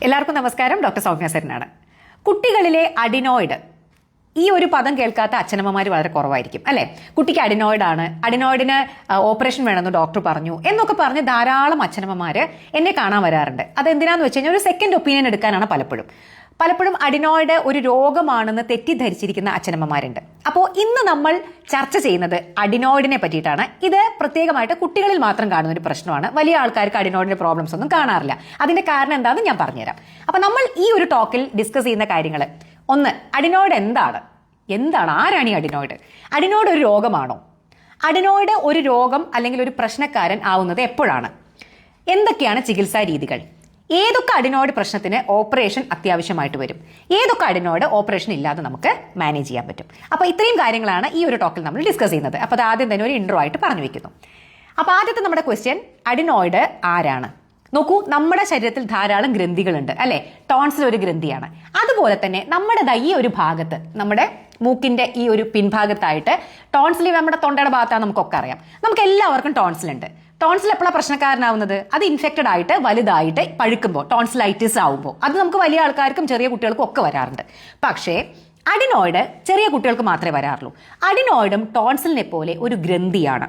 എല്ലാവർക്കും നമസ്കാരം. ഡോക്ടർ സൗമ്യ സരനാണ്. കുട്ടികളിലെ അഡിനോയിഡ്, ഈ ഒരു പദം കേൾക്കാത്ത അച്ഛനമ്മമാർ വളരെ കുറവായിരിക്കും അല്ലെ. കുട്ടിക്ക് അഡിനോയിഡ് ആണ്, അഡിനോയിഡിന് ഓപ്പറേഷൻ വേണമെന്ന് ഡോക്ടർ പറഞ്ഞു എന്നൊക്കെ പറഞ്ഞ് ധാരാളം അച്ഛനമ്മമാര് എന്നെ കാണാൻ വരാറുണ്ട്. അതെന്തിനാന്ന് വെച്ച് കഴിഞ്ഞാൽ ഒരു സെക്കൻഡ് ഒപ്പീനിയൻ എടുക്കാനാണ്. പലപ്പോഴും അഡിനോയിഡ് ഒരു രോഗമാണെന്ന് തെറ്റിദ്ധരിച്ചിരിക്കുന്ന അച്ഛനമ്മമാരുണ്ട്. അപ്പോൾ ഇന്ന് നമ്മൾ ചർച്ച ചെയ്യുന്നത് അഡിനോയിഡിനെ പറ്റിയിട്ടാണ്. ഇത് പ്രത്യേകമായിട്ട് കുട്ടികളിൽ മാത്രം കാണുന്ന ഒരു പ്രശ്നമാണ്. വലിയ ആൾക്കാർക്ക് അഡിനോയിഡിന്റെ പ്രോബ്ലംസ് ഒന്നും കാണാറില്ല. അതിന്റെ കാരണം എന്താണെന്ന് ഞാൻ പറഞ്ഞുതരാം. അപ്പൊ നമ്മൾ ഈ ഒരു ടോക്കിൽ ഡിസ്കസ് ചെയ്യുന്ന കാര്യങ്ങൾ, ഒന്ന്, അഡിനോയിഡ് എന്താണ്, ആരാണ് ഈ അഡിനോയിഡ്? അഡിനോയിഡ് ഒരു രോഗമാണോ? അഡിനോയിഡ് ഒരു രോഗം അല്ലെങ്കിൽ ഒരു പ്രശ്നക്കാരൻ ആവുന്നത് എപ്പോഴാണ്? എന്തൊക്കെയാണ് ചികിത്സാ രീതികൾ? ഏതൊക്കെ അഡിനോയിഡ് പ്രശ്നത്തിന് ഓപ്പറേഷൻ അത്യാവശ്യമായിട്ട് വരും? ഏതൊക്കെ അഡിനോയിഡ് ഓപ്പറേഷൻ ഇല്ലാതെ നമുക്ക് മാനേജ് ചെയ്യാൻ പറ്റും? അപ്പോൾ ഇത്രയും കാര്യങ്ങളാണ് ഈ ഒരു ടോക്കിൽ നമ്മൾ ഡിസ്കസ് ചെയ്യുന്നത്. അപ്പോൾ അത് ആദ്യം തന്നെ ഒരു ഇൻട്രോ ആയിട്ട് പറഞ്ഞു വെക്കുന്നു. അപ്പോൾ ആദ്യത്തെ നമ്മുടെ ക്വസ്റ്റ്യൻ, അഡിനോയിഡ് ആരാണ്? നോക്കൂ, നമ്മുടെ ശരീരത്തിൽ ധാരാളം ഗ്രന്ഥികളുണ്ട് അല്ലെ. ടോൺസിൽ ഒരു ഗ്രന്ഥിയാണ്. അതുപോലെ തന്നെ നമ്മുടെ ഈ ഒരു ഭാഗത്ത്, നമ്മുടെ മൂക്കിന്റെ ഈ ഒരു പിൻഭാഗത്തായിട്ട് ടോൺസിൽ, നമ്മുടെ തൊണ്ടയുടെ ഭാഗത്താണ് നമുക്കൊക്കെ അറിയാം. നമുക്ക് എല്ലാവർക്കും ടോൺസിലുണ്ട്. ടോൺസിൽ എപ്പോഴാണ് പ്രശ്നക്കാരനാവുന്നത്? അത് ഇൻഫെക്റ്റഡ് ആയിട്ട് വലുതായിട്ട് പഴുക്കുമ്പോൾ, ടോൺസിലൈറ്റിസ് ആവുമ്പോൾ. അത് നമുക്ക് വലിയ ആൾക്കാർക്കും ചെറിയ കുട്ടികൾക്കും ഒക്കെ വരാറുണ്ട്. പക്ഷേ അഡിനോയിഡ് ചെറിയ കുട്ടികൾക്ക് മാത്രമേ വരാറുള്ളൂ. അഡിനോയിഡും ടോൺസിലിനെ പോലെ ഒരു ഗ്രന്ഥിയാണ്.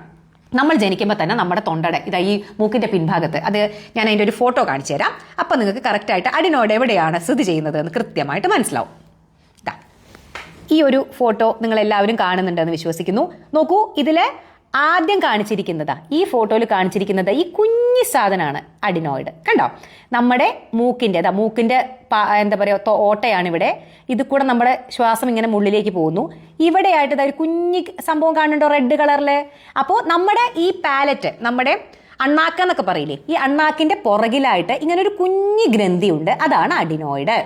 നമ്മൾ ജനിക്കുമ്പോൾ തന്നെ നമ്മുടെ തൊണ്ടയുടെ ഈ മൂക്കിന്റെ പിൻഭാഗത്ത്, അത് ഞാൻ അതിൻ്റെ ഒരു ഫോട്ടോ കാണിച്ചു തരാം. അപ്പം നിങ്ങൾക്ക് കറക്റ്റായിട്ട് അഡിനോയിഡ് എവിടെയാണ് സ്ഥിതി ചെയ്യുന്നത് എന്ന് കൃത്യമായിട്ട് മനസ്സിലാവും. ഈ ഒരു ഫോട്ടോ നിങ്ങൾ എല്ലാവരും കാണുന്നുണ്ടെന്ന് വിശ്വസിക്കുന്നു. നോക്കൂ, ഇതില് ആദ്യം കാണിച്ചിരിക്കുന്നത്, ഈ ഫോട്ടോയിൽ കാണിച്ചിരിക്കുന്നത് ഈ കുഞ്ഞു സാധനമാണ് അഡിനോയിഡ്. കണ്ടോ? നമ്മുടെ മൂക്കിന്റെ എന്താ പറയുക, ഓട്ടയാണ് ഇവിടെ. ഇത് കൂടെ നമ്മുടെ ശ്വാസം ഇങ്ങനെ മുള്ളിലേക്ക് പോകുന്നു. ഇവിടെയായിട്ട് ഒരു കുഞ്ഞി സംഭവം കാണുന്നുണ്ടോ, റെഡ് കളറില്? അപ്പോൾ നമ്മുടെ ഈ പാലറ്റ്, നമ്മുടെ അണ്ണാക്ക എന്നൊക്കെ പറയില്ലേ, ഈ അണ്ണാക്കിന്റെ പുറകിലായിട്ട് ഇങ്ങനെ ഒരു കുഞ്ഞി ഗ്രന്ഥിയുണ്ട്. അതാണ് അഡിനോയിഡ്.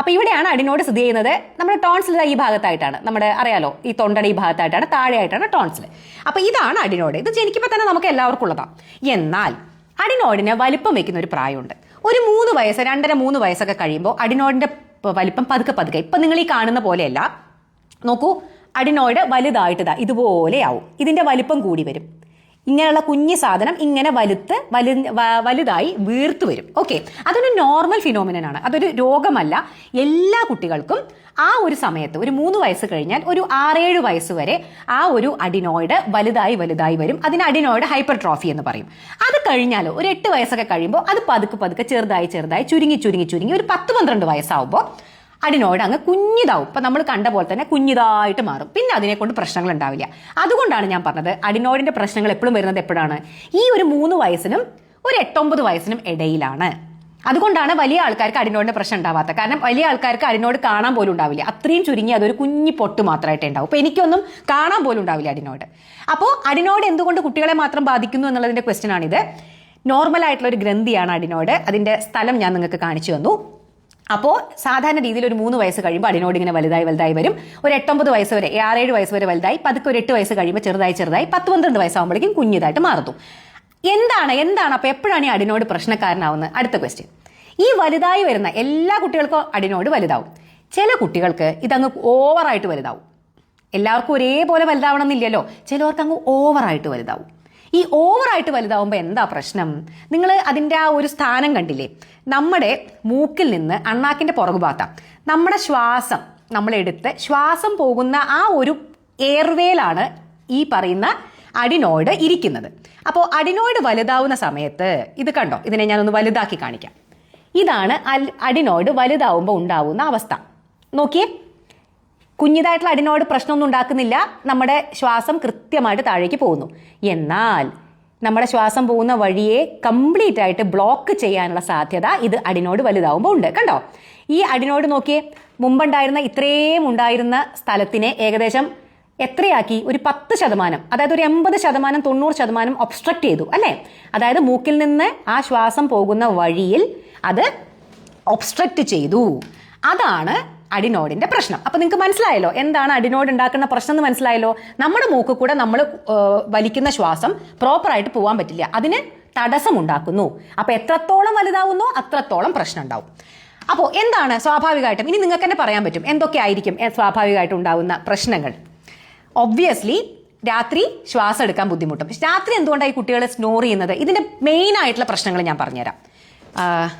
അപ്പൊ ഇവിടെയാണ് അഡിനോയിഡ് സ്ഥിതി ചെയ്യുന്നത്. നമ്മുടെ ടോൺസിൽ ഈ ഭാഗത്തായിട്ടാണ്, നമ്മുടെ അറിയാലോ, ഈ തൊണ്ടയുടെ ഈ ഭാഗത്തായിട്ടാണ്, താഴെയായിട്ടാണ് ടോൺസിൽ. അപ്പൊ ഇതാണ് അഡിനോയിഡ്. ഇത് ജനിക്കുമ്പോൾ തന്നെ നമുക്ക് എല്ലാവർക്കും ഉള്ളതാണ്. എന്നാൽ അഡിനോയിഡിന് വലിപ്പം വെക്കുന്ന ഒരു പ്രായമുണ്ട്. ഒരു 3 വയസ്സ്, 2.5-3 വയസ്സൊക്കെ കഴിയുമ്പോൾ അഡിനോയിഡിന്റെ വലിപ്പം പതുക്കെ, ഇപ്പൊ നിങ്ങൾ ഈ കാണുന്ന പോലെയല്ല. നോക്കൂ, അഡിനോയിഡ് വലുതായിട്ട് ഇതുപോലെയാവും. ഇതിന്റെ വലിപ്പം കൂടി വരും. ഇങ്ങനെയുള്ള കുഞ്ഞു സാധനം ഇങ്ങനെ വലുതായി വീർത്തു വരും. ഓക്കെ, അതൊരു നോർമൽ ഫിനോമിനനാണ്. അതൊരു രോഗമല്ല. എല്ലാ കുട്ടികൾക്കും ആ ഒരു സമയത്ത്, ഒരു 3 വയസ്സ് കഴിഞ്ഞാൽ ഒരു 6-7 വയസ്സ് വരെ ആ ഒരു അഡിനോയിഡ് വലുതായി വരും. അതിന് അഡിനോയിഡ് ഹൈപ്പർട്രോഫി എന്ന് പറയും. അത് കഴിഞ്ഞാലോ ഒരു 8 വയസ്സൊക്കെ കഴിയുമ്പോൾ അത് പതുക്കെ ചെറുതായി ചുരുങ്ങി ഒരു 10-12 വയസ്സാവുമ്പോൾ അഡിനോയിഡ് അങ്ങ് കുഞ്ഞിതാവും. ഇപ്പൊ നമ്മൾ കണ്ട പോലെ തന്നെ കുഞ്ഞിതായിട്ട് മാറും. പിന്നെ അതിനെ കൊണ്ട് പ്രശ്നങ്ങൾ ഉണ്ടാവില്ല. അതുകൊണ്ടാണ് ഞാൻ പറഞ്ഞത് അഡിനോയിഡിന്റെ പ്രശ്നങ്ങൾ എപ്പോഴും വരുന്നത് എപ്പോഴാണ്? ഈ ഒരു 3 വയസ്സിനും ഒരു 8-9 വയസ്സിനും ഇടയിലാണ്. അതുകൊണ്ടാണ് വലിയ ആൾക്കാർക്ക് അഡിനോയിഡിന്റെ പ്രശ്നം ഉണ്ടാവാത്ത. കാരണം വലിയ ആൾക്കാർക്ക് അഡിനോയിഡ് കാണാൻ പോലും ഉണ്ടാവില്ല. അത്രയും ചുരുങ്ങി അതൊരു കുഞ്ഞി പൊട്ട് മാത്രമായിട്ടേ ഉണ്ടാവും. അപ്പൊ എനിക്കൊന്നും കാണാൻ പോലും ഉണ്ടാവില്ല അഡിനോയിഡ്. അപ്പോൾ അഡിനോയിഡ് എന്തുകൊണ്ട് കുട്ടികളെ മാത്രം ബാധിക്കുന്നു എന്നുള്ളതിന്റെ ക്വസ്റ്റ്യൻ ആണിത്. നോർമൽ ആയിട്ടുള്ള ഒരു ഗ്രന്ഥിയാണ് അഡിനോയിഡ്. അതിന്റെ സ്ഥലം ഞാൻ നിങ്ങൾക്ക് കാണിച്ചു തന്നു. അപ്പോൾ സാധാരണ രീതിയിൽ ഒരു 3 വയസ്സ് കഴിയുമ്പോൾ അഡിനോയിഡ് ഇങ്ങനെ വലുതായി വരും. ഒരു 8-9 വയസ്സ് വരെ, 6-7 വയസ്സ് വരെ വലുതായി, പതുക്കെ ഒരു 8 വയസ്സ് കഴിയുമ്പോൾ ചെറുതായി 10-12 വയസ്സാകുമ്പോഴേക്കും കുഞ്ഞിതായിട്ട് മാറുന്നു. എന്താണ് അപ്പോൾ എപ്പോഴാണ് ഈ അഡിനോയിഡ് പ്രശ്നക്കാരനാവുന്നത്? അടുത്ത ക്വസ്റ്റ്യൻ. ഈ വലുതായി വരുന്ന എല്ലാ കുട്ടികൾക്കും അഡിനോയിഡ് വലുതാവും. ചില കുട്ടികൾക്ക് ഇതങ്ങ് ഓവറായിട്ട് വലുതാവും. എല്ലാവർക്കും ഒരേപോലെ വലുതാവണമെന്നില്ലല്ലോ. ചിലവർക്ക് അങ്ങ് ഓവറായിട്ട് വലുതാവും. ഈ ഓവറായിട്ട് വലുതാവുമ്പോൾ എന്താ പ്രശ്നം? നിങ്ങൾ അതിൻ്റെ ആ ഒരു സ്ഥാനം കണ്ടില്ലേ? നമ്മുടെ മൂക്കിൽ നിന്ന് അണ്ണാക്കിന്റെ പുറകുഭാഗത്താണ് നമ്മുടെ ശ്വാസം നമ്മളെടുത്ത് ശ്വാസം പോകുന്ന ആ ഒരു എയർവേയിലാണ് ഈ പറയുന്ന അഡിനോയിഡ് ഇരിക്കുന്നത്. അപ്പോൾ അഡിനോയിഡ് വലുതാവുന്ന സമയത്ത് ഇത് കണ്ടോ, ഇതിനെ ഞാനൊന്ന് വലുതാക്കി കാണിക്കാം. ഇതാണ് അഡിനോയിഡ് വലുതാവുമ്പോൾ ഉണ്ടാവുന്ന അവസ്ഥ. നോക്കിയേ, കുഞ്ഞിതായിട്ടുള്ള അഡിനോയിഡ് പ്രശ്നമൊന്നും ഉണ്ടാക്കുന്നില്ല. നമ്മുടെ ശ്വാസം കൃത്യമായിട്ട് താഴേക്ക് പോകുന്നു. എന്നാൽ നമ്മുടെ ശ്വാസം പോകുന്ന വഴിയെ കംപ്ലീറ്റ് ആയിട്ട് ബ്ലോക്ക് ചെയ്യാനുള്ള സാധ്യത ഇത് അഡിനോയിഡ് വലുതാവുമ്പോൾ ഉണ്ട്. കണ്ടോ, ഈ അഡിനോയിഡ് നോക്കിയേ, മുമ്പുണ്ടായിരുന്ന ഇത്രയും ഉണ്ടായിരുന്ന സ്ഥലത്തിനെ ഏകദേശം എത്രയാക്കി? ഒരു 10%, അതായത് ഒരു 80%, 90% ഒബ്സ്ട്രക്ട് ചെയ്തു അല്ലേ? അതായത് മൂക്കിൽ നിന്ന് ആ ശ്വാസം പോകുന്ന വഴിയിൽ അത് ഒബ്സ്ട്രക്ട് ചെയ്തു. അതാണ് അഡിനോയിഡിന്റെ പ്രശ്നം. അപ്പൊ നിങ്ങൾക്ക് മനസ്സിലായല്ലോ എന്താണ് അഡിനോയിഡ് ഉണ്ടാക്കുന്ന പ്രശ്നം എന്ന് മനസ്സിലായല്ലോ. നമ്മുടെ മൂക്കിൽ കൂടെ നമ്മൾ വലിക്കുന്ന ശ്വാസം പ്രോപ്പറായിട്ട് പോകാൻ പറ്റില്ല. അതിന് തടസ്സം ഉണ്ടാക്കുന്നു. അപ്പൊ എത്രത്തോളം വലുതാവുന്നോ അത്രത്തോളം പ്രശ്നം ഉണ്ടാവും. അപ്പോൾ എന്താണ് സ്വാഭാവികമായിട്ടും, ഇനി നിങ്ങൾക്ക് തന്നെ പറയാൻ പറ്റും എന്തൊക്കെ ആയിരിക്കും സ്വാഭാവികമായിട്ട് ഉണ്ടാവുന്ന പ്രശ്നങ്ങൾ. ഒബ്വിയസ്ലി രാത്രി ശ്വാസം എടുക്കാൻ ബുദ്ധിമുട്ടും. രാത്രി എന്തുകൊണ്ടാണ് ഈ കുട്ടികൾ സ്നോർ ചെയ്യുന്നത്? ഇതിന്റെ മെയിൻ ആയിട്ടുള്ള പ്രശ്നങ്ങൾ ഞാൻ പറഞ്ഞുതരാം.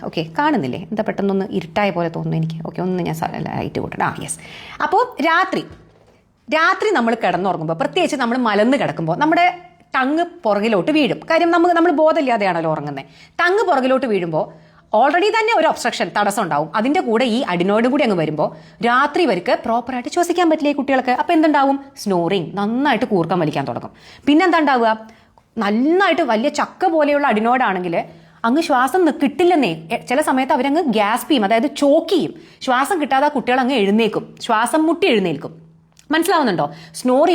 ഓക്കെ, കാണുന്നില്ലേ? എന്താ പെട്ടെന്നൊന്ന് ഇരുട്ടായ പോലെ തോന്നുന്നു എനിക്ക്. ഓക്കെ, ഒന്ന് ഞാൻ ലൈറ്റ് കൂട്ടണം. യെസ്. അപ്പോൾ രാത്രി നമ്മൾ കിടന്നുറങ്ങുമ്പോൾ, പ്രത്യേകിച്ച് നമ്മൾ മലന്ന് കിടക്കുമ്പോൾ നമ്മുടെ ടങ് പുറകിലോട്ട് വീഴും. കാര്യം നമ്മൾ ബോധമില്ലാതെയാണല്ലോ ഉറങ്ങുന്നത്. ടങ് പുറകിലോട്ട് വീഴുമ്പോൾ ഓൾറെഡി തന്നെ ഒരു ഒബ്സ്ട്രക്ഷൻ, തടസ്സം ഉണ്ടാവും. അതിന്റെ കൂടെ ഈ അഡിനോയിഡ് കൂടി അങ്ങ് വരുമ്പോൾ രാത്രി ഇവർക്ക് പ്രോപ്പറായിട്ട് ശ്വസിക്കാൻ പറ്റില്ല ഈ കുട്ടികൾക്ക്. അപ്പോൾ എന്തുണ്ടാവും? സ്നോറിങ്, നന്നായിട്ട് കൂർക്കം വലിക്കാൻ തുടങ്ങും. പിന്നെന്താ ഉണ്ടാവുക? നന്നായിട്ട് വലിയ ചക്ക പോലെയുള്ള അഡിനോയിഡ് ആണെങ്കിൽ അങ്ങ് ശ്വാസം കിട്ടില്ലെന്നേ. ചില സമയത്ത് അവരങ്ങ് ഗ്യാസ്പ് ചെയ്യും, അതായത് ചോക്ക് ചെയ്യും. ശ്വാസം കിട്ടാതെ കുട്ടികൾ അങ്ങ് എഴുന്നേക്കും, ശ്വാസം മുട്ടി എഴുന്നേൽക്കും. മനസ്സിലാവുന്നുണ്ടോ? സ്നോർ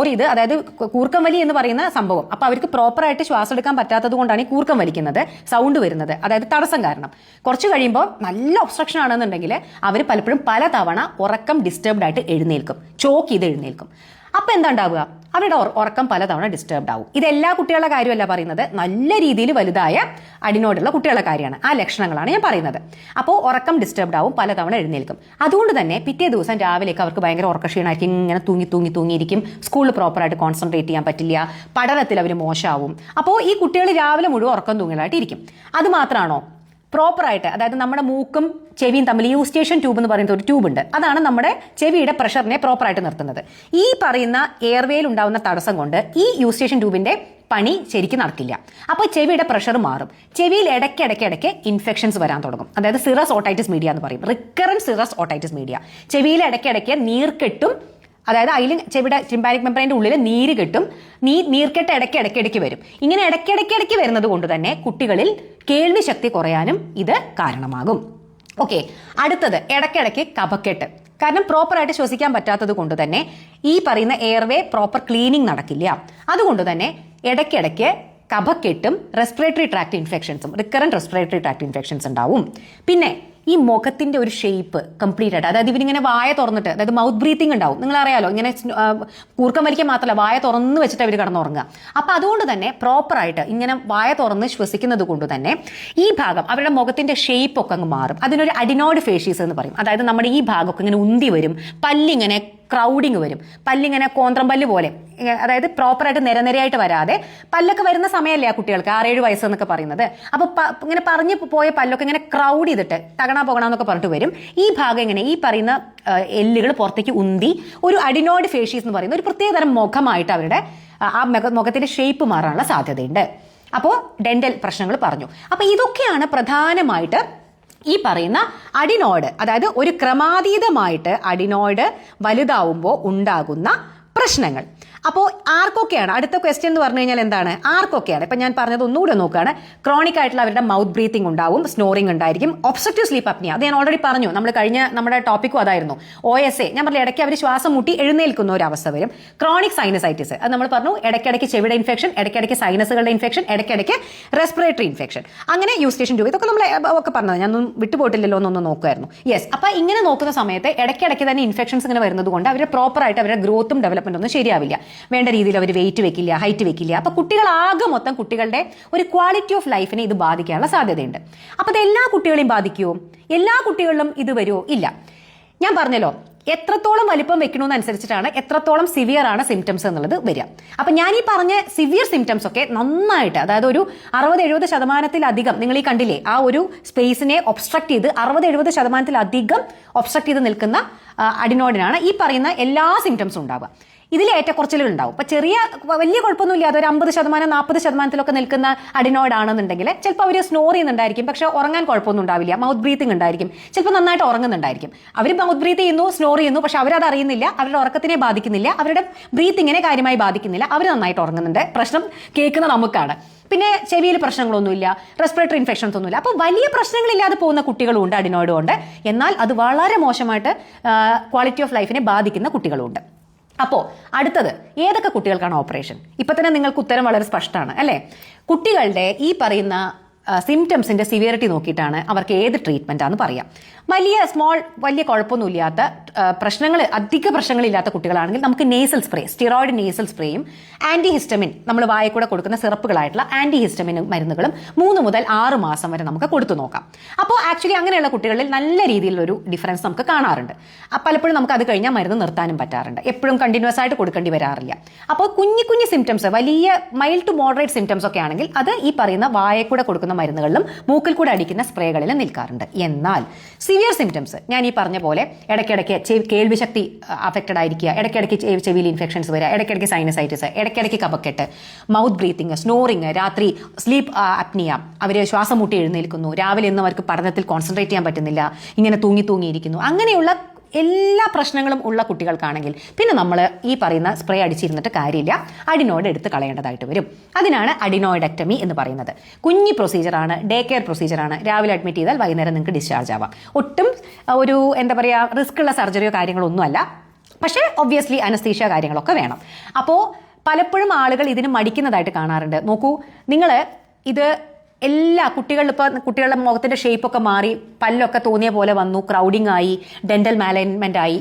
ചെയ്ത്, അതായത് കൂർക്കം വലി എന്ന് പറയുന്ന സംഭവം. അപ്പൊ അവർക്ക് പ്രോപ്പറായിട്ട് ശ്വാസം എടുക്കാൻ പറ്റാത്തത് കൊണ്ടാണ് ഈ കൂർക്കം വലിക്കുന്നത്, സൗണ്ട് വരുന്നത്, അതായത് തടസ്സം കാരണം. കുറച്ച് കഴിയുമ്പോൾ നല്ല ഒബ്സ്ട്രക്ഷൻ ആണെന്നുണ്ടെങ്കിൽ അവർ പലപ്പോഴും പലതവണ ഉറക്കം ഡിസ്റ്റർബ്ഡ് ആയിട്ട് എഴുന്നേൽക്കും, ചോക്ക് ചെയ്ത് എഴുന്നേൽക്കും. അപ്പൊ എന്താ ഉണ്ടാവുക? അവരുടെ ഉറക്കം പലതവണ ഡിസ്റ്റർബ്ഡ് ആവും. ഇതെല്ലാ കുട്ടികളുടെ കാര്യമല്ല പറയുന്നത്, നല്ല രീതിയിൽ വലുതായ അഡിനോയിഡുള്ള കുട്ടികളുടെ കാര്യമാണ്. ആ ലക്ഷണങ്ങളാണ് ഞാൻ പറയുന്നത്. അപ്പോൾ ഉറക്കം ഡിസ്റ്റർബ്ഡ് ആവും, പലതവണ എഴുന്നേൽക്കും. അതുകൊണ്ട് തന്നെ പിറ്റേ ദിവസം രാവിലേക്ക് അവർക്ക് ഭയങ്കര ഉറക്കക്ഷീണമായിരിക്കും, ഇങ്ങനെ തൂങ്ങിയിരിക്കും. സ്കൂളിൽ പ്രോപ്പറായിട്ട് കോൺസെൻട്രേറ്റ് ചെയ്യാൻ പറ്റില്ല, പഠനത്തിൽ അവർ മോശമാവും. അപ്പോൾ ഈ കുട്ടികൾ രാവിലെ മുഴുവൻ ഉറക്കം തൂങ്ങലായിട്ട് ഇരിക്കും. അത് മാത്രമാണോ? പ്രോപ്പറായിട്ട്, അതായത് നമ്മുടെ മൂക്കും ചെവിയും തമ്മിൽ യൂസ്റ്റേഷൻ ട്യൂബ് എന്ന് പറയുന്ന ഒരു ട്യൂബ് ഉണ്ട്. അതാണ് നമ്മുടെ ചെവിയുടെ പ്രഷറിനെ പ്രോപ്പറായിട്ട് നിർത്തുന്നത്. ഈ പറയുന്ന എയർവേയിൽ ഉണ്ടാവുന്ന തടസ്സം കൊണ്ട് ഈ യൂസ്റ്റേഷൻ ട്യൂബിന്റെ പണി ശരിക്കും നടക്കില്ല. അപ്പോൾ ചെവിയുടെ പ്രഷർ മാറും. ചെവിയിൽ ഇടയ്ക്കിടയ്ക്ക് ഇൻഫെക്ഷൻസ് വരാൻ തുടങ്ങും. അതായത് സിറസ് ഓട്ടൈറ്റിസ് മീഡിയ എന്ന് പറയും, റിക്കറന്റ് സിറസ് ഓട്ടൈറ്റിസ് മീഡിയ. ചെവിയിൽ ഇടയ്ക്കിടയ്ക്ക് നീർക്കെട്ടും, അതായത് അതിൽ ചെവിയുടെ ടിമ്പാനിക് മെമ്പറൈൻ്റെ ഉള്ളിൽ നീര് കെട്ടും. നീർക്കെട്ട് ഇടയ്ക്കിടയ്ക്ക് വരും. ഇങ്ങനെ ഇടയ്ക്കിടയ്ക്ക് വരുന്നത് കൊണ്ട് തന്നെ കുട്ടികളിൽ കേൾവി ശക്തി കുറയാനും ഇത് കാരണമാകും. ഓക്കെ, അടുത്തത് ഇടയ്ക്കിടയ്ക്ക് കഫക്കെട്ട്. കാരണം പ്രോപ്പറായിട്ട് ശ്വസിക്കാൻ പറ്റാത്തത് കൊണ്ട് തന്നെ ഈ പറയുന്ന എയർവേ പ്രോപ്പർ ക്ലീനിങ് നടക്കില്ല. അതുകൊണ്ട് തന്നെ ഇടയ്ക്കിടയ്ക്ക് കഫക്കെട്ടും റെസ്പിറേറ്ററി ട്രാക്ട് ഇൻഫെക്ഷൻസും, റിക്കറന്റ് റെസ്പിറേറ്ററി ട്രാക്ട് ഇൻഫെക്ഷൻസ് ഉണ്ടാവും. പിന്നെ ഈ മുഖത്തിന്റെ ഒരു ഷേപ്പ് കംപ്ലീറ്റ് ആയിട്ട്, അതായത് ഇവരിങ്ങനെ വായ തുറന്നിട്ട്, അതായത് മൗത്ത് ബ്രീത്തിങ് ഉണ്ടാവും. നിങ്ങൾ അറിയാലോ, ഇങ്ങനെ കൂർക്കം വലിക്കാൻ മാത്രമല്ല വായ തുറന്ന് വെച്ചിട്ട് അവർ കിടന്നുറങ്ങുക. അപ്പൊ അതുകൊണ്ട് തന്നെ പ്രോപ്പറായിട്ട് ഇങ്ങനെ വായ തുറന്ന് ശ്വസിക്കുന്നത് കൊണ്ട് തന്നെ ഈ ഭാഗം അവരുടെ മുഖത്തിന്റെ ഷേപ്പ് ഒക്കെ അങ്ങ് മാറും. അതിനൊരു അഡിനോയിഡ് ഫേഷ്യസ് എന്ന് പറയും. അതായത് നമ്മുടെ ഈ ഭാഗമൊക്കെ ഇങ്ങനെ ഉന്തി വരും, പല്ലിങ്ങനെ ക്രൗഡിങ് വരും, പല്ലിങ്ങനെ കോന്ത്രം പല്ല് പോലെ, അതായത് പ്രോപ്പറായിട്ട് നിരനിരയായിട്ട് വരാതെ. പല്ലൊക്കെ വരുന്ന സമയമല്ലേ ആ കുട്ടികൾക്ക്, 6-7 വയസ്സ് എന്നൊക്കെ പറയുന്നത്. അപ്പൊ ഇങ്ങനെ പറഞ്ഞു പോയ പല്ലൊക്കെ ഇങ്ങനെ ക്രൗഡ് ചെയ്തിട്ട് പോകണമെന്നൊക്കെ പറഞ്ഞിട്ട് വരും. ഈ ഭാഗം ഇങ്ങനെ ഈ പറയുന്ന എല്ലുകൾ പുറത്തേക്ക് ഉന്തി ഒരു അഡിനോയിഡ് ഫേഷ്യസ് എന്ന് പറയുന്ന ഒരു പ്രത്യേകതരം മുഖമായിട്ട് അവരുടെ ആ മുഖത്തിന്റെ ഷേപ്പ് മാറാനുള്ള സാധ്യതയുണ്ട്. അപ്പോൾ ഡെന്റൽ പ്രശ്നങ്ങൾ പറഞ്ഞു. അപ്പൊ ഇതൊക്കെയാണ് പ്രധാനമായിട്ട് ഈ പറയുന്ന അഡിനോയിഡ്, അതായത് ഒരു ക്രമാതീതമായിട്ട് അഡിനോയിഡ് വലുതാവുമ്പോൾ ഉണ്ടാകുന്ന പ്രശ്നങ്ങൾ. അപ്പോൾ ആർക്കൊക്കെയാണ്? അടുത്ത ക്വസ്റ്റ്യൻ എന്ന് പറഞ്ഞു കഴിഞ്ഞാൽ എന്താണ്? ആർക്കൊക്കെയാണ്? ഇപ്പം ഞാൻ പറഞ്ഞത് ഒന്നുകൂടെ നോക്കുകയാണ്. ക്രോണിക് ആയിട്ടുള്ള അവരുടെ മൗത്ത് ബ്രീത്തിങ് ഉണ്ടാവും, സ്നോറിംഗ് ഉണ്ടായിരിക്കും, ഒബ്സ്ട്രക്റ്റീവ് സ്ലീപ്പ് അപ്നിയ, അത് ഞാൻ ഓൾറെഡി പറഞ്ഞു. നമ്മുടെ ടോപ്പിക്കും അതായിരുന്നു. OSA, ഞാൻ പറഞ്ഞ ഇടയ്ക്ക് അവർ ശ്വാസം മുട്ടി എഴുന്നേൽക്കുന്ന ഒരു അവസ്ഥ വരും. ക്രോണിക് സൈനസൈറ്റിസ്, അത് നമ്മൾ പറഞ്ഞു, ഇടയ്ക്കിടയ്ക്ക് ചെവിയുടെ ഇൻഫെക്ഷൻ, ഇടയ്ക്കിടയ്ക്ക് സൈനസുകളുടെ ഇൻഫെക്ഷൻ, ഇടയ്ക്കിടയ്ക്ക് റെസ്പിറേറ്ററി ഇൻഫെക്ഷൻ, അങ്ങനെ യൂസ്റ്റേഷൻ ട്യൂബ്, ഇതൊക്കെ നമ്മൾ ഒക്കെ പറഞ്ഞത് ഞാനൊന്നും വിട്ടുപോയിട്ടില്ലല്ലോ എന്നൊന്ന് നോക്കുമായിരുന്നു. യെസ്. അപ്പം ഇങ്ങനെ നോക്കുന്ന സമയത്ത് ഇടയ്ക്കിടയ്ക്ക് തന്നെ ഇൻഫെക്ഷൻസ് ഇങ്ങനെ വരുന്നത് കൊണ്ട് അവർ പ്രോപ്പറായിട്ട് അവരുടെ ഗ്രോത്തും ഡെവലപ്മെന്റ് ഒന്നും ശരിയാവില്ല. വേണ്ട രീതിയിൽ അവർ വെയിറ്റ് വെക്കില്ല, ഹൈറ്റ് വെക്കില്ല. അപ്പൊ കുട്ടികളാകെ മൊത്തം കുട്ടികളുടെ ഒരു ക്വാളിറ്റി ഓഫ് ലൈഫിനെ ഇത് ബാധിക്കാനുള്ള സാധ്യതയുണ്ട്. അപ്പൊ അത് എല്ലാ കുട്ടികളെയും ബാധിക്കുമോ? എല്ലാ കുട്ടികളിലും ഇത് വരുമോ? ഇല്ല. ഞാൻ പറഞ്ഞല്ലോ, എത്രത്തോളം വലിപ്പം വെക്കണമെന്നനുസരിച്ചിട്ടാണ് എത്രത്തോളം സിവിയർ ആണ് സിംറ്റംസ് എന്നുള്ളത് വരിക. അപ്പൊ ഞാൻ ഈ പറഞ്ഞ സിവിയർ സിംറ്റംസ് ഒക്കെ നന്നായിട്ട്, അതായത് ഒരു 60-70% നിങ്ങൾ ഈ കണ്ടില്ലേ, ആ ഒരു സ്പേസിനെ ഒബ്സ്ട്രക്ട് ചെയ്ത് 60-70% ഒബ്സ്ട്രക്ട് ചെയ്ത് നിൽക്കുന്ന അഡിനോയിഡിനാണ് ഈ പറയുന്ന എല്ലാ സിംറ്റംസും ഉണ്ടാവുക. ഇതിൽ ഏറ്റക്കുറച്ചിലുകൾ ഉണ്ടാവും. ഇപ്പൊ വലിയ കുഴപ്പമൊന്നും ഇല്ലാതെ ഒരു 50%, 40% നിൽക്കുന്ന അഡിനോയിഡ് ആണെന്നുണ്ടെങ്കിൽ ചിലപ്പോൾ അവർ സ്നോർ ചെയ്യുന്നുണ്ടായിരിക്കും, പക്ഷെ ഉറങ്ങാൻ കുഴപ്പമൊന്നും ഉണ്ടാവില്ല. മൗത്ത് ബ്രീത്തിങ് ഉണ്ടായിരിക്കും, ചിലപ്പോൾ നന്നായിട്ട് ഉറങ്ങുന്നുണ്ടായിരിക്കും. അവർ മൗത്ത് ബ്രീത്ത് ചെയ്യുന്നു, സ്നോർ ചെയ്യുന്നു, പക്ഷെ അവരത് അറിയുന്നില്ല, അവരുടെ ഉറക്കത്തിനെ ബാധിക്കുന്നില്ല, അവരുടെ ബ്രീത്തിങ്ങിനെ കാര്യമായി ബാധിക്കുന്നില്ല, അവർ നന്നായിട്ട് ഉറങ്ങുന്നുണ്ട്. പ്രശ്നം കേൾക്കുന്ന നമുക്കാണ്. പിന്നെ ചെവിയിൽ പ്രശ്നങ്ങളൊന്നുമില്ല, റെസ്പിറേറ്ററി ഇൻഫെക്ഷൻസ് ഒന്നുമില്ല. അപ്പോൾ വലിയ പ്രശ്നങ്ങളില്ലാതെ പോകുന്ന കുട്ടികളും ഉണ്ട് അഡിനോയിഡ് കൊണ്ട്. എന്നാൽ അത് വളരെ മോശമായിട്ട് ക്വാളിറ്റി ഓഫ് ലൈഫിനെ ബാധിക്കുന്ന കുട്ടികളുണ്ട്. അപ്പോൾ അടുത്തത്, ഏതൊക്കെ കുട്ടികൾക്കാണ് ഓപ്പറേഷൻ? ഇപ്പൊ തന്നെ നിങ്ങൾക്ക് ഉത്തരം വളരെ സ്പഷ്ടമാണ് അല്ലേ? കുട്ടികളുടെ ഈ പറയുന്ന സിംറ്റംസിന്റെ സിവിയറിറ്റി നോക്കിയിട്ടാണ് അവർക്ക് ഏത് ട്രീറ്റ്മെന്റ് ആണെന്ന് പറയാം. വലിയ കുഴപ്പമൊന്നുമില്ലാത്ത അധിക പ്രശ്നങ്ങളില്ലാത്ത കുട്ടികളാണെങ്കിൽ നമുക്ക് നേസൽ സ്പ്രേ, സ്റ്റിറോയിഡ് നേസൽ സ്പ്രേയും ആന്റിഹിസ്റ്റമിൻ, നമ്മൾ വായ കൂടെ കൊടുക്കുന്ന സിറപ്പുകളായിട്ടുള്ള ആന്റിഹിസ്റ്റമിൻ മരുന്നുകളും 3 മുതൽ 6 മാസം വരെ നമുക്ക് കൊടുത്തു നോക്കാം. അപ്പോൾ ആക്ച്വലി അങ്ങനെയുള്ള കുട്ടികളിൽ നല്ല രീതിയിലൊരു ഡിഫറൻസ് നമുക്ക് കാണാറുണ്ട്. പലപ്പോഴും നമുക്ക് അത് കഴിഞ്ഞാൽ മരുന്ന് നിർത്താനും പറ്റാറുണ്ട്. എപ്പോഴും കണ്ടിന്യൂസ് ആയിട്ട് കൊടുക്കേണ്ടി വരാറില്ല. അപ്പോൾ കുഞ്ഞു സിംറ്റംസ്, വലിയ മൈൽഡ് ടു മോഡറേറ്റ് സിംറ്റംസ് ഒക്കെ ആണെങ്കിൽ അത് ഈ പറയുന്ന വായ കൂടെ കൊടുക്കുന്ന മരുന്നുകളിലും മൂക്കിൽ കൂടെ അടിക്കുന്ന സ്പ്രേകളിലും നിൽക്കാറുണ്ട്. എന്നാൽ സിവിയർ സിംറ്റംസ് ഞാൻ ഈ പറഞ്ഞ പോലെ ഇടയ്ക്കിടയ്ക്ക് കേൾവി ശക്തി അഫക്റ്റഡ് ആയിരിക്കുക, ഇടയ്ക്കിടയ്ക്ക് ചെവിയിൽ ഇൻഫെക്ഷൻസ് വരിക, ഇടയ്ക്കിടയ്ക്ക് സൈനസൈറ്റിസ്, ഇടയ്ക്കിടയ്ക്ക് കഫക്കെട്ട്, മൗത്ത് ബ്രീത്തിങ്, സ്നോറിങ്, രാത്രി സ്ലീപ്പ് അപ്നിയ, അവർ ശ്വാസം മുട്ടി എഴുന്നേൽക്കുന്നു, രാവിലെ ഒന്നും അവർക്ക് പഠനത്തിൽ കോൺസെൻട്രേറ്റ് ചെയ്യാൻ പറ്റുന്നില്ല, ഇങ്ങനെ തൂങ്ങിയിരിക്കുന്നു, അങ്ങനെയുള്ള എല്ലാ പ്രശ്നങ്ങളും ഉള്ള കുട്ടികൾക്കാണെങ്കിൽ പിന്നെ നമ്മൾ ഈ പറയുന്ന സ്പ്രേ അടിച്ചിരുന്നിട്ട് കാര്യമില്ല, അഡിനോയിഡ് എടുത്ത് കളയേണ്ടതായിട്ട് വരും. അതിനാണ് അഡിനോയിഡക്ടമി എന്ന് പറയുന്നത്. കുഞ്ഞി പ്രൊസീജിയറാണ്, ഡേ കെയർ പ്രൊസീജിയറാണ്. രാവിലെ അഡ്മിറ്റ് ചെയ്താൽ വൈകുന്നേരം നിങ്ങൾക്ക് ഡിസ്ചാർജ് ആവാം. ഒട്ടും ഒരു എന്താ പറയുക റിസ്ക് ഉള്ള സർജറിയോ കാര്യങ്ങളോ ഒന്നുമല്ല. പക്ഷേ ഒബ്വിയസ്ലി അനസ്തീഷ്യ കാര്യങ്ങളൊക്കെ വേണം. അപ്പോൾ പലപ്പോഴും ആളുകൾ ഇതിന് മടിക്കുന്നതായിട്ട് കാണാറുണ്ട്. നോക്കൂ, നിങ്ങൾ ഇത് എല്ലാ കുട്ടികളിൽ ഇപ്പോൾ കുട്ടികളുടെ മുഖത്തിന്റെ ഷേപ്പൊക്കെ മാറി, പല്ലൊക്കെ തോന്നിയ പോലെ വന്നു, ക്രൗഡിംഗ് ആയി, ഡെന്റൽ മാലൈൻമെന്റ് ആയി,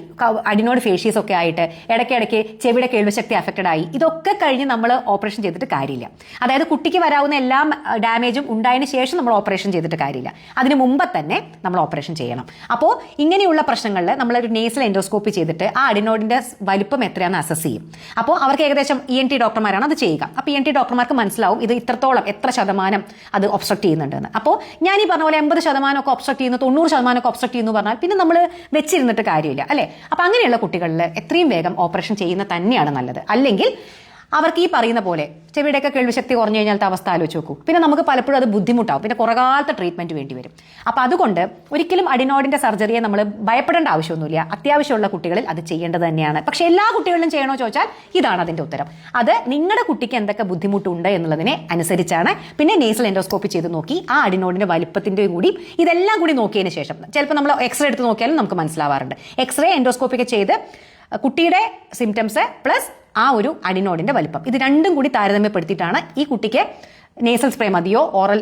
അഡിനോയിഡ് ഫേഷ്യസ് ഒക്കെ ആയിട്ട്, ഇടയ്ക്കിടയ്ക്ക് ചെവിയുടെ കേൾവിശക്തി അഫക്റ്റഡ് ആയി, ഇതൊക്കെ കഴിഞ്ഞ് നമ്മൾ ഓപ്പറേഷൻ ചെയ്തിട്ട് കാര്യമില്ല. അതായത് കുട്ടിക്ക് വരാവുന്ന എല്ലാ ഡാമേജും ഉണ്ടായതിനു ശേഷം നമ്മൾ ഓപ്പറേഷൻ ചെയ്തിട്ട് കാര്യമില്ല, അതിന് മുമ്പ് തന്നെ നമ്മൾ ഓപ്പറേഷൻ ചെയ്യണം. അപ്പോൾ ഇങ്ങനെയുള്ള പ്രശ്നങ്ങളിൽ നമ്മളൊരു നേസൽ എൻഡോസ്കോപ്പി ചെയ്തിട്ട് ആ അഡിനോയിഡിന്റെ വലിപ്പം എത്രയാണെന്ന് അസസ് ചെയ്യും. അപ്പോൾ അവർക്ക് ഏകദേശം ENT ഡോക്ടർമാരാണ് അത് ചെയ്യുക. അപ്പോൾ ENT ഡോക്ടർമാർക്ക് മനസ്സിലാവും ഇത് ഇത്രത്തോളം എത്ര ശതമാനം അത് ഒബ്സ്ട്രക്ട് ചെയ്യുന്നുണ്ടെന്ന്. അപ്പോൾ ഞാൻ ഈ പറഞ്ഞ പോലെ 80% ഒക്കെ ഒബ്സ്ട്രക്ട് ചെയ്യുന്നു, 90% ഒക്കെ ഒബ്സ്ട്രക്ട് ചെയ്യുന്നു പറഞ്ഞാൽ പിന്നെ നമ്മൾ വെച്ചിരുന്നിട്ട് കാര്യമില്ല അല്ലേ. അപ്പോൾ അങ്ങനെയുള്ള കുട്ടികളിൽ എത്രയും വേഗം ഓപ്പറേഷൻ ചെയ്യുന്ന തന്നെയാണ് നല്ലത്. അല്ലെങ്കിൽ അവർക്ക് ഈ പറയുന്ന പോലെ ചെവിയുടെയൊക്കെ കേൾവിശക്തി കുറഞ്ഞു കഴിഞ്ഞാലത്തെ അവസ്ഥ ആലോചിച്ച് നോക്കൂ. പിന്നെ നമുക്ക് പലപ്പോഴും അത് ബുദ്ധിമുട്ടാവും, പിന്നെ കുറേ കാലത്തെ ട്രീറ്റ്മെന്റ് വേണ്ടി വരും. അപ്പോൾ അതുകൊണ്ട് ഒരിക്കലും അഡിനോയിഡിന്റെ സർജറിയെ നമ്മൾ ഭയപ്പെടേണ്ട ആവശ്യമൊന്നുമില്ല. അത്യാവശ്യമുള്ള കുട്ടികളിൽ അത് ചെയ്യേണ്ടത് തന്നെയാണ്. പക്ഷേ എല്ലാ കുട്ടികളിലും ചെയ്യണോ ചോദിച്ചാൽ ഇതാണ് അതിന്റെ ഉത്തരം. അത് നിങ്ങളുടെ കുട്ടിക്ക് എന്തൊക്കെ ബുദ്ധിമുട്ടുണ്ട് എന്നുള്ളതിനെ അനുസരിച്ചാണ്. പിന്നെ നേസൽ എൻഡോസ്കോപ്പി ചെയ്ത് നോക്കി ആ അഡിനോയിഡിന്റെ വലിപ്പത്തിന്റെ കൂടി ഇതെല്ലാം കൂടി നോക്കിയതിന് ശേഷം ചിലപ്പോൾ നമ്മൾ എക്സ്റേ എടുത്ത് നോക്കിയാലും നമുക്ക് മനസ്സിലാവാറുണ്ട്. എക്സ്റേ എൻഡോസ്കോപ്പി ഒക്കെ ചെയ്ത് കുട്ടിയുടെ സിംറ്റംസ് പ്ലസ് ആ ഒരു അഡിനോയിഡിന്റെ വലിപ്പം ഇത് രണ്ടും കൂടി താരതമ്യപ്പെടുത്തിയിട്ടാണ് ഈ കുട്ടിക്ക് നേസൽ സ്പ്രേ മതിയോ ഓറൽ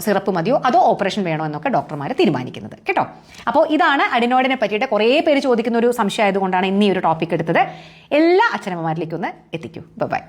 സിറപ്പ് മതിയോ അതോ ഓപ്പറേഷൻ വേണോ എന്നൊക്കെ ഡോക്ടർമാർ തീരുമാനിക്കുന്നത് കേട്ടോ. അപ്പോൾ ഇതാണ് അഡിനോയിഡിനെ പറ്റിയിട്ട് കുറേ പേര് ചോദിക്കുന്ന ഒരു സംശയം ആയതുകൊണ്ടാണ് ഇന്ന് ഈ ഒരു ടോപ്പിക് എടുത്തത്. എല്ലാ അച്ഛനമ്മമാരിലേക്കൊന്ന് എത്തിക്കൂ. ബൈ.